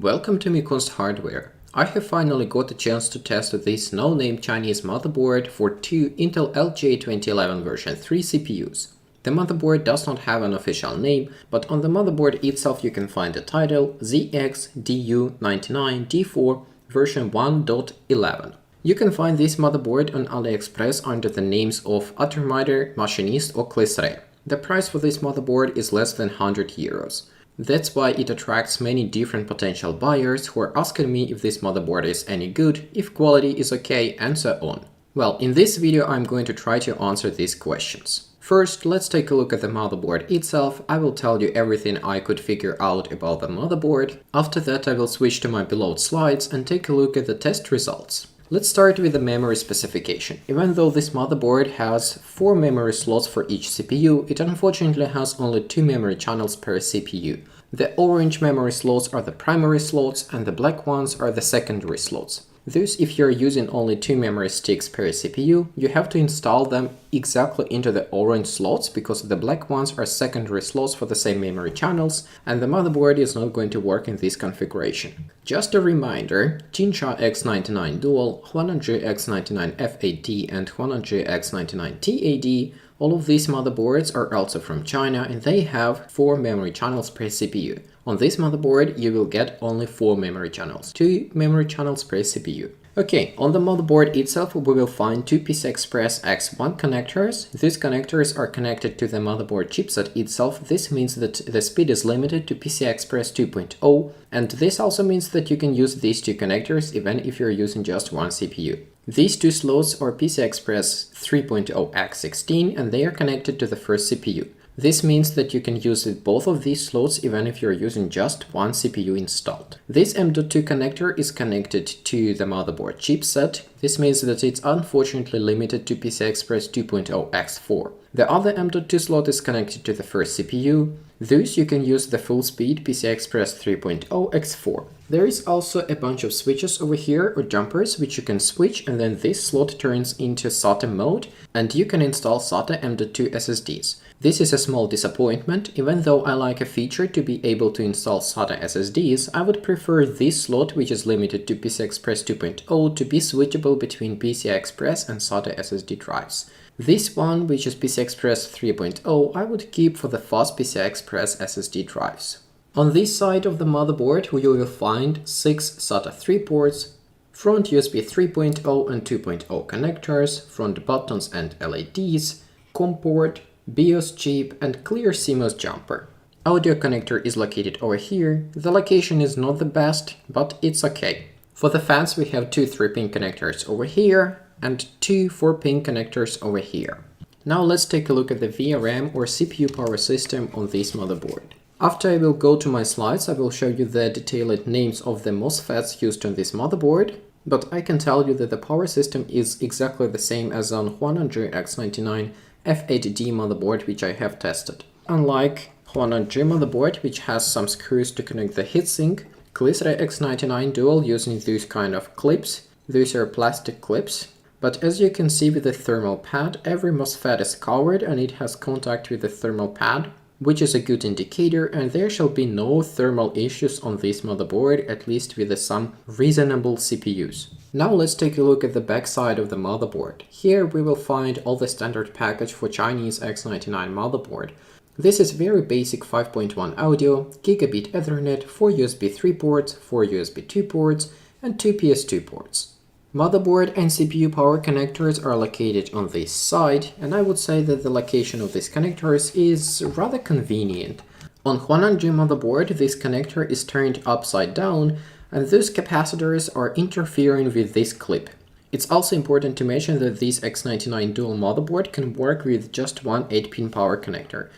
Welcome to Mikunst Hardware. I have finally got a chance to test this no-name Chinese motherboard for two Intel LGA2011 version 3 CPUs. The motherboard does not have an official name, but on the motherboard itself you can find the title DU99D4 version 1.11. You can find this motherboard on AliExpress under the names of Atomizer, Machinist or Kllisre. The price for this motherboard is less than 100 euros. That's why it attracts many different potential buyers who are asking me if this motherboard is any good, if quality is okay, and so on. Well, in this video I'm going to try to answer these questions. First, let's take a look at the motherboard itself. I will tell you everything I could figure out about the motherboard. After that I will switch to my beloved slides and take a look at the test results. Let's start with the memory specification. Even though this motherboard has 4 memory slots for each CPU, it unfortunately has only 2 memory channels per CPU. The orange memory slots are the primary slots and the black ones are the secondary slots. Thus, if you're using only 2 memory sticks per CPU, you have to install them exactly into the orange slots because the black ones are secondary slots for the same memory channels, and the motherboard is not going to work in this configuration. Just a reminder, Kllisre X99 Dual, Kllisre X99 F8D and Kllisre X99 TAD, all of these motherboards are also from China and they have 4 memory channels per CPU. On this motherboard, you will get only 4 memory channels, 2 memory channels per CPU. Okay, on the motherboard itself, we will find 2 PCI Express X1 connectors. These connectors are connected to the motherboard chipset itself. This means that the speed is limited to PCI Express 2.0, and this also means that you can use these 2 connectors even if you're using just one CPU. These 2 slots are PCI Express 3.0x16 and they are connected to the first CPU. This means that you can use both of these slots even if you're using just one CPU installed. This M.2 connector is connected to the motherboard chipset. This means that it's unfortunately limited to PCI Express 2.0x4. The other M.2 slot is connected to the first CPU. Thus, you can use the full speed PCI Express 3.0x4. There is also a bunch of switches over here, or jumpers, which you can switch, and then this slot turns into SATA mode, and you can install SATA M.2 SSDs. This is a small disappointment. Even though I like a feature to be able to install SATA SSDs, I would prefer this slot, which is limited to PCI Express 2.0, to be switchable between PCI Express and SATA SSD drives. This one, which is PCI Express 3.0, I would keep for the fast PCI Express SSD drives. On this side of the motherboard, you will find 6 SATA 3 ports, front USB 3.0 and 2.0 connectors, front buttons and LEDs, COM port, BIOS chip and clear CMOS jumper. Audio connector is located over here. The location is not the best, but it's okay. For the fans we have 2 3-pin connectors over here and 2 4-pin connectors over here. Now let's take a look at the VRM or CPU power system on this motherboard. After I will go to my slides, I will show you the detailed names of the MOSFETs used on this motherboard, but I can tell you that the power system is exactly the same as on Kllisre X99 F8D motherboard which I have tested. Unlike Kllisre motherboard, which has some screws to connect the heatsink, Kllisre X99 Dual using these kind of clips. These are plastic clips. But as you can see with the thermal pad, every MOSFET is covered and it has contact with the thermal pad, which is a good indicator, and there shall be no thermal issues on this motherboard, at least with some reasonable CPUs. Now let's take a look at the back side of the motherboard. Here we will find all the standard package for Chinese X99 motherboard. This is very basic 5.1 audio, gigabit Ethernet, 4 USB 3 ports, 4 USB 2 ports, and 2 PS2 ports. Motherboard and CPU power connectors are located on this side, and I would say that the location of these connectors is rather convenient. On Kllisre motherboard, this connector is turned upside down, and those capacitors are interfering with this clip. It's also important to mention that this X99 Dual motherboard can work with just one 8-pin power connector.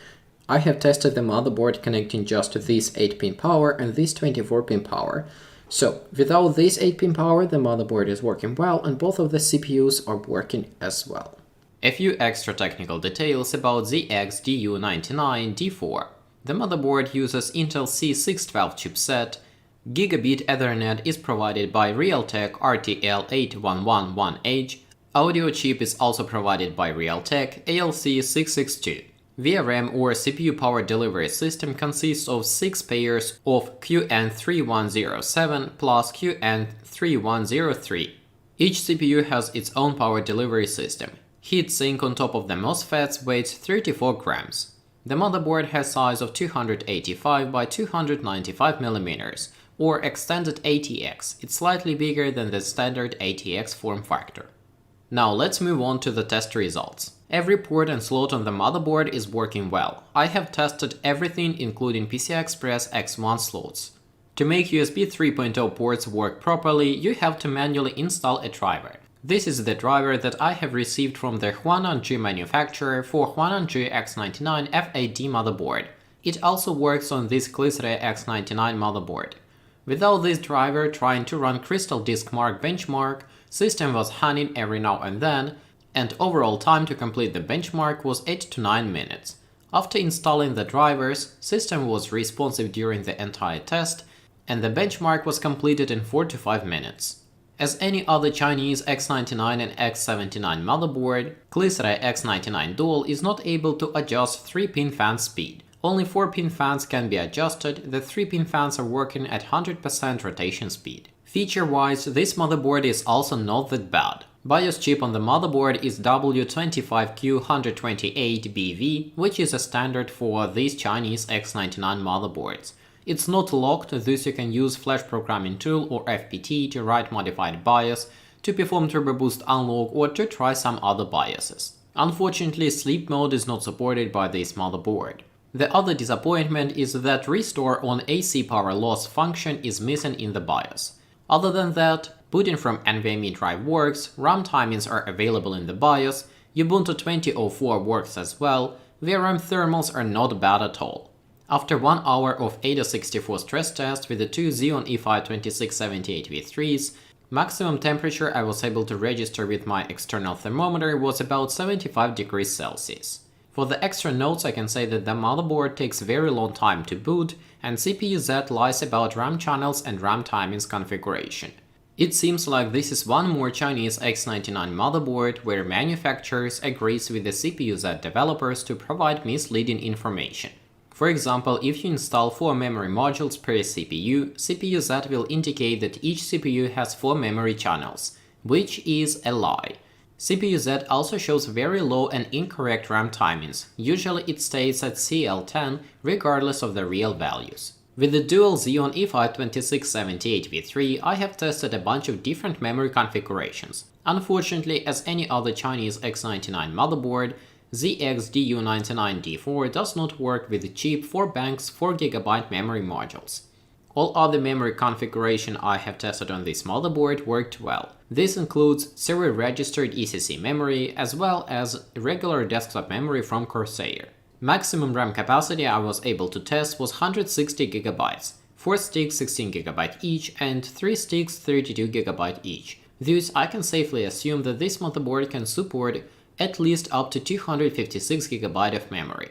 I have tested the motherboard connecting just this 8-pin power and this 24-pin power. So, without this 8-pin power, the motherboard is working well and both of the CPUs are working as well. A few extra technical details about the XDU99 D4. The motherboard uses Intel C612 chipset. Gigabit Ethernet is provided by Realtek RTL8111H. Audio chip is also provided by Realtek ALC662. VRM or CPU Power Delivery System consists of 6 pairs of QN3107 plus QN3103. Each CPU has its own power delivery system. Heatsink on top of the MOSFETs weighs 34 grams. The motherboard has size of 285 by 295 mm, or extended ATX. It's slightly bigger than the standard ATX form factor. Now let's move on to the test results. Every port and slot on the motherboard is working well. I have tested everything including PCI Express X1 slots. To make USB 3.0 ports work properly, you have to manually install a driver. This is the driver that I have received from the Huananji manufacturer for Huananji X99 F8D motherboard. It also works on this Kllisre X99 motherboard. Without this driver, trying to run Crystal Disk Mark benchmark, system was hanging every now and then, and overall time to complete the benchmark was 8 to 9 minutes. After installing the drivers, system was responsive during the entire test, and the benchmark was completed in 4 to 5 minutes. As any other Chinese X99 and X79 motherboard, Kllisre X99 Dual is not able to adjust 3-pin fan speed. Only 4-pin fans can be adjusted, the 3-pin fans are working at 100% rotation speed. Feature-wise, this motherboard is also not that bad. BIOS chip on the motherboard is W25Q128BV, which is a standard for these Chinese X99 motherboards. It's not locked, thus you can use Flash Programming Tool or FPT to write modified BIOS, to perform Turbo Boost unlock or to try some other BIOSes. Unfortunately, sleep mode is not supported by this motherboard. The other disappointment is that restore on AC power loss function is missing in the BIOS. Other than that, booting from NVMe drive works, RAM timings are available in the BIOS, Ubuntu 20.04 works as well, VRM thermals are not bad at all. After 1 hour of AIDA64 stress test with the two Xeon E5 2678V3s, maximum temperature I was able to register with my external thermometer was about 75 degrees Celsius. For the extra notes, I can say that the motherboard takes very long time to boot, and CPU-Z lies about RAM channels and RAM timings configuration. It seems like this is one more Chinese X99 motherboard where manufacturers agrees with the CPU-Z developers to provide misleading information. For example, if you install 4 memory modules per CPU, CPU-Z will indicate that each CPU has 4 memory channels, which is a lie. CPU-Z also shows very low and incorrect RAM timings, usually it stays at CL10 regardless of the real values. With the dual Xeon E5 2678V3, I have tested a bunch of different memory configurations. Unfortunately, as any other Chinese X99 motherboard, DU99D4 does not work with the cheap 4 banks 4GB memory modules. All other memory configuration I have tested on this motherboard worked well. This includes serial-registered ECC memory as well as regular desktop memory from Corsair. Maximum RAM capacity I was able to test was 160GB, 4 sticks 16GB each and 3 sticks 32GB each. Thus, I can safely assume that this motherboard can support at least up to 256GB of memory.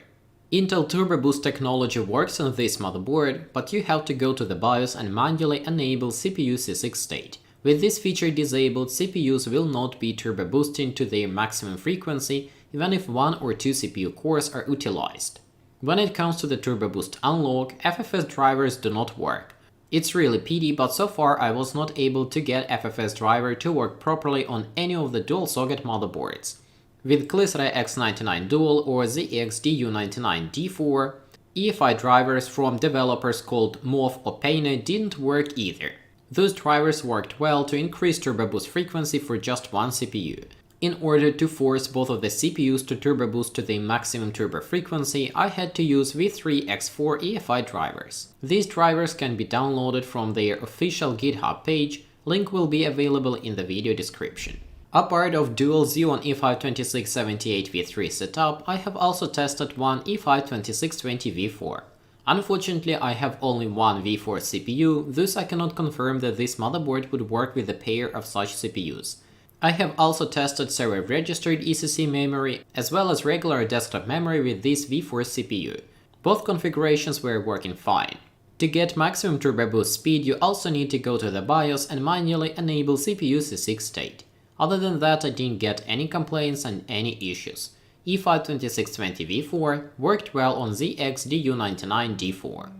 Intel Turbo Boost technology works on this motherboard, but you have to go to the BIOS and manually enable CPU C6 state. With this feature disabled, CPUs will not be turbo boosting to their maximum frequency even if 1 or 2 CPU cores are utilized. When it comes to the Turbo Boost unlock, FFS drivers do not work. It's really pity, but so far I was not able to get FFS driver to work properly on any of the dual socket motherboards. With Kllisre X99 Dual or DU99D4, EFI drivers from developers called Mov or Paine didn't work either. Those drivers worked well to increase turbo boost frequency for just one CPU. In order to force both of the CPUs to turbo boost to their maximum turbo frequency, I had to use V3X4 EFI drivers. These drivers can be downloaded from their official GitHub page, link will be available in the video description. Apart of dual Xeon E5 2678V3 setup, I have also tested one E5 2620V4. Unfortunately, I have only one V4 CPU, thus I cannot confirm that this motherboard would work with a pair of such CPUs. I have also tested serial-registered ECC memory as well as regular desktop memory with this V4 CPU. Both configurations were working fine. To get maximum turbo boost speed, you also need to go to the BIOS and manually enable CPU C6 state. Other than that, I didn't get any complaints and any issues. E52620V4 worked well on the DU99D4.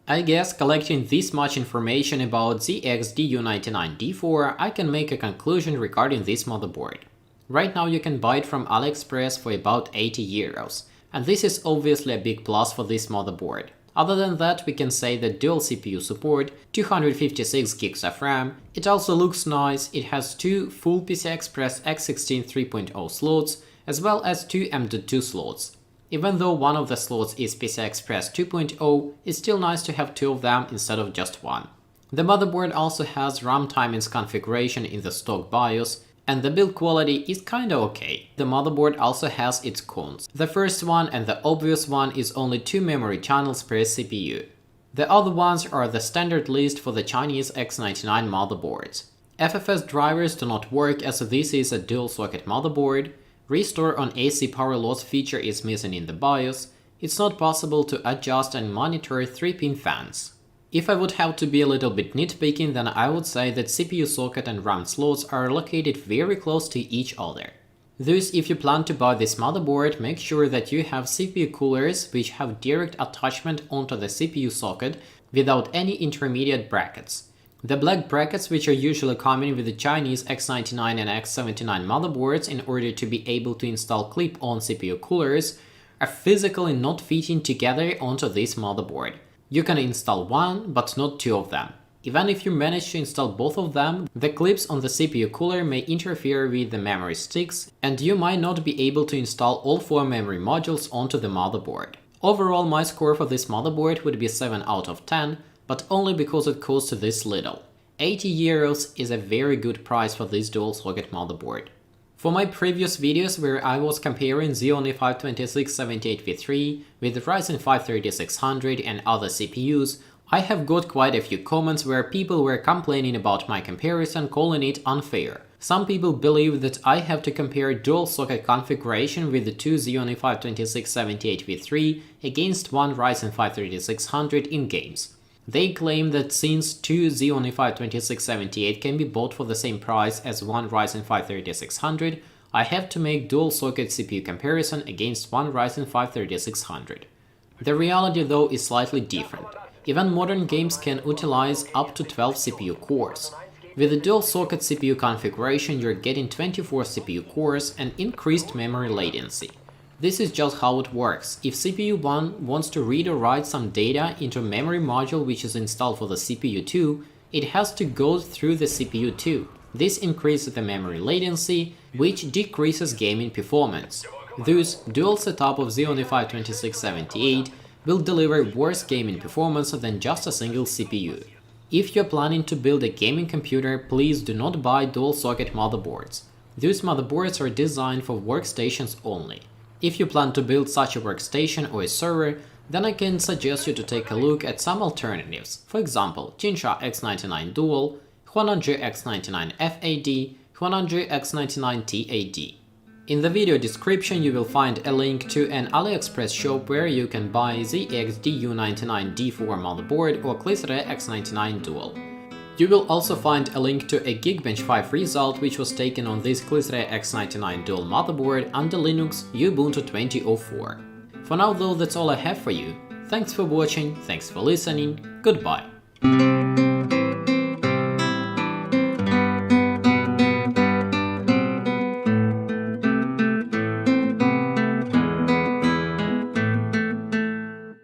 I guess collecting this much information about the DU99D4, I can make a conclusion regarding this motherboard. Right now you can buy it from AliExpress for about 80 euros, and this is obviously a big plus for this motherboard. Other than that, we can say that dual CPU support, 256 gigs of RAM, it also looks nice, it has two full PCI Express X16 3.0 slots, as well as two M.2 slots. Even though one of the slots is PCI Express 2.0, it's still nice to have two of them instead of just one. The motherboard also has RAM timings configuration in the stock BIOS, and the build quality is kinda okay. The motherboard also has its cons. The first one and the obvious one is only 2 memory channels per CPU. The other ones are the standard list for the Chinese X99 motherboards. FFS drivers do not work as this is a dual socket motherboard. Restore on AC power loss feature is missing in the BIOS. It's not possible to adjust and monitor 3-pin fans. If I would have to be a little bit nitpicking, then I would say that CPU socket and RAM slots are located very close to each other. Thus, if you plan to buy this motherboard, make sure that you have CPU coolers which have direct attachment onto the CPU socket without any intermediate brackets. The black brackets, which are usually common with the Chinese X99 and X79 motherboards in order to be able to install clip-on CPU coolers, are physically not fitting together onto this motherboard. You can install one, but not two of them. Even if you manage to install both of them, the clips on the CPU cooler may interfere with the memory sticks, and you might not be able to install all 4 memory modules onto the motherboard. Overall, my score for this motherboard would be 7 out of 10, but only because it costs this little. 80 euros is a very good price for this dual socket motherboard. For my previous videos where I was comparing Xeon E52678V3 with Ryzen 5 3600 and other CPUs, I have got quite a few comments where people were complaining about my comparison, calling it unfair. Some people believe that I have to compare dual socket configuration with the two Xeon E52678V3 against one Ryzen 5 3600 in games. They claim that since two Xeon E52678 can be bought for the same price as one Ryzen 5 3600, I have to make dual socket CPU comparison against one Ryzen 5 3600. The reality though is slightly different. Even modern games can utilize up to 12 CPU cores. With the dual socket CPU configuration, you're getting 24 CPU cores and increased memory latency. This is just how it works. If CPU 1 wants to read or write some data into a memory module which is installed for the CPU 2, it has to go through the CPU 2. This increases the memory latency, which decreases gaming performance. Thus, dual setup of Xeon E52678 will deliver worse gaming performance than just a single CPU. If you're planning to build a gaming computer, please do not buy dual socket motherboards. These motherboards are designed for workstations only. If you plan to build such a workstation or a server, then I can suggest you to take a look at some alternatives. For example, Kllisre X99 Dual, Huananzhi X99 FAD, Huananzhi X99 TAD. In the video description you will find a link to an AliExpress shop where you can buy the DU99D4 motherboard or Kllisre X99 Dual. You will also find a link to a Geekbench 5 result which was taken on this Kllisre X99 Dual motherboard under Linux Ubuntu 20.04. For now though, that's all I have for you. Thanks for watching, thanks for listening, goodbye.